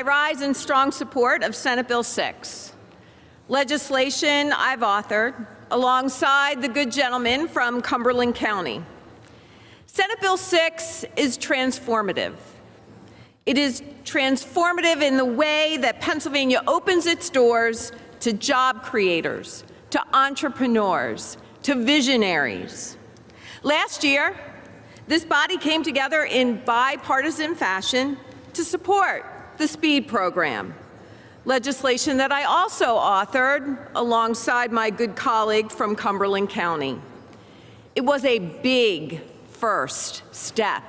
I rise in strong support of Senate Bill 6, legislation I've authored alongside the good gentleman from Cumberland County. Senate Bill 6 is transformative. It is transformative in the way that Pennsylvania opens its doors to job creators, to entrepreneurs, to visionaries. Last year, this body came together in bipartisan fashion to support the SPEED program, legislation that I also authored alongside my good colleague from Cumberland County. It was a big first step,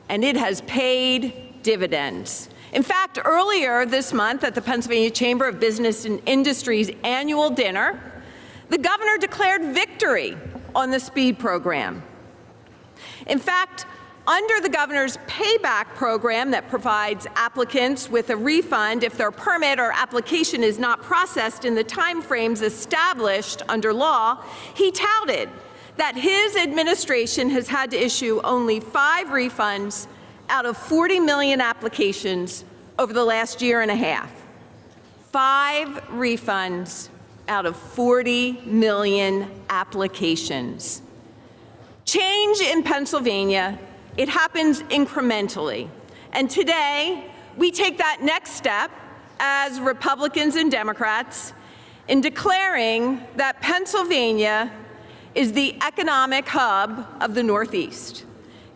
and it has paid dividends. In fact, earlier this month at the Pennsylvania Chamber of Business and Industry's annual dinner, the governor declared victory on the SPEED program. In fact, under the governor's payback program that provides applicants with a refund if their permit or application is not processed in the timeframes established under law, he touted that his administration has had to issue only 5 refunds out of 40 million applications over the last year and a half. 5 refunds out of 40 million applications. Change in Pennsylvania, it happens incrementally. And today, we take that next step as Republicans and Democrats in declaring that Pennsylvania is the economic hub of the Northeast.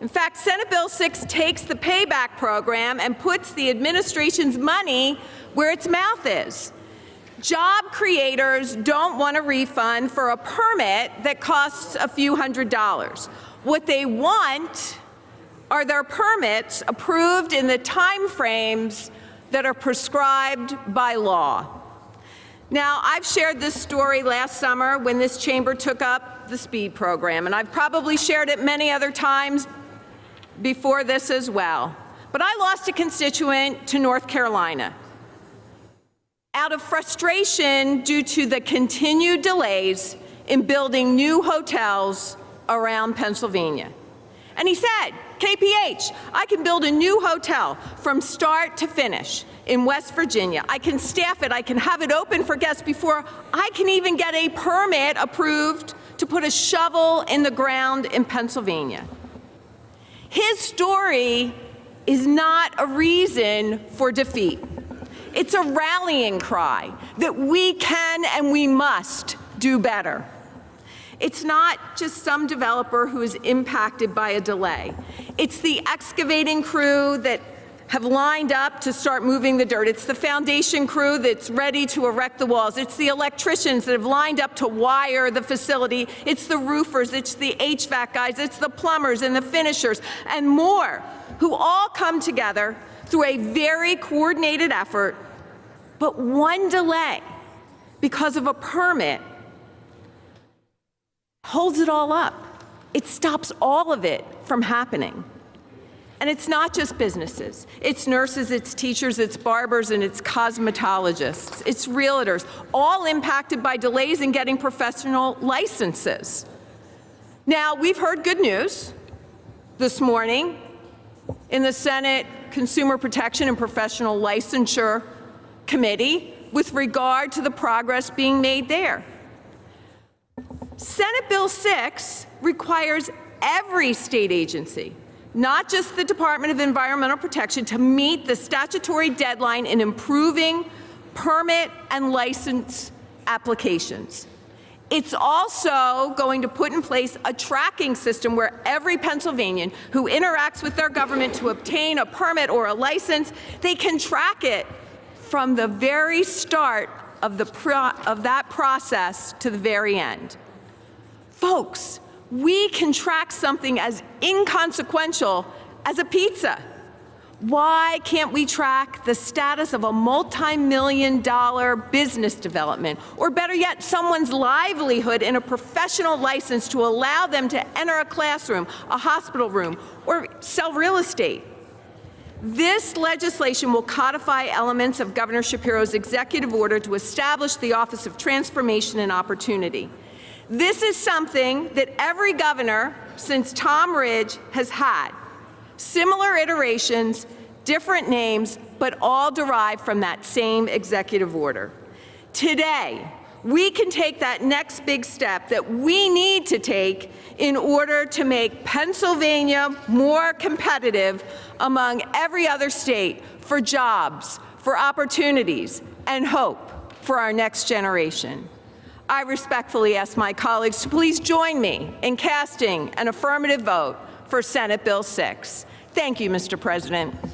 In fact, Senate Bill 6 takes the payback program and puts the administration's money where its mouth is. Job creators don't want a refund for a permit that costs a few $100s. What they want are their permits approved in the time frames that are prescribed by law. Now, I've shared this story last summer when this chamber took up the SPEED program, and I've probably shared it many other times before this as well. But I lost a constituent to North Carolina out of frustration due to the continued delays in building new hotels around Pennsylvania. And he said, KPH, I can build a new hotel from start to finish in West Virginia. I can staff it, I can have it open for guests before I can even get a permit approved to put a shovel in the ground in Pennsylvania. His story is not a reason for defeat. It's a rallying cry that we can and we must do better. It's not just some developer who is impacted by a delay. It's the excavating crew that have lined up to start moving the dirt. It's the foundation crew that's ready to erect the walls. It's the electricians that have lined up to wire the facility. It's the roofers, it's the HVAC guys, it's the plumbers and the finishers and more, who all come together through a very coordinated effort, but one delay because of a permit holds it all up. It stops all of it from happening. And it's not just businesses. It's nurses, it's teachers, it's barbers, and it's cosmetologists. It's realtors, all impacted by delays in getting professional licenses. Now, we've heard good news this morning in the Senate Consumer Protection and Professional Licensure Committee with regard to the progress being made there. Senate Bill 6 requires every state agency, not just the Department of Environmental Protection, to meet the statutory deadline in improving permit and license applications. It's also going to put in place a tracking system where every Pennsylvanian who interacts with their government to obtain a permit or a license, they can track it from the very start of that process to the very end. Folks, we can track something as inconsequential as a pizza. Why can't we track the status of a multi-million-dollar business development, or better yet, someone's livelihood in a professional license to allow them to enter a classroom, a hospital room, or sell real estate? This legislation will codify elements of Governor Shapiro's executive order to establish the Office of Transformation and Opportunity. This is something that every governor since Tom Ridge has had. Similar iterations, different names, but all derive from that same executive order. Today, we can take that next big step that we need to take in order to make Pennsylvania more competitive among every other state for jobs, for opportunities, and hope for our next generation. I respectfully ask my colleagues to please join me in casting an affirmative vote for Senate Bill 6. Thank you, Mr. President.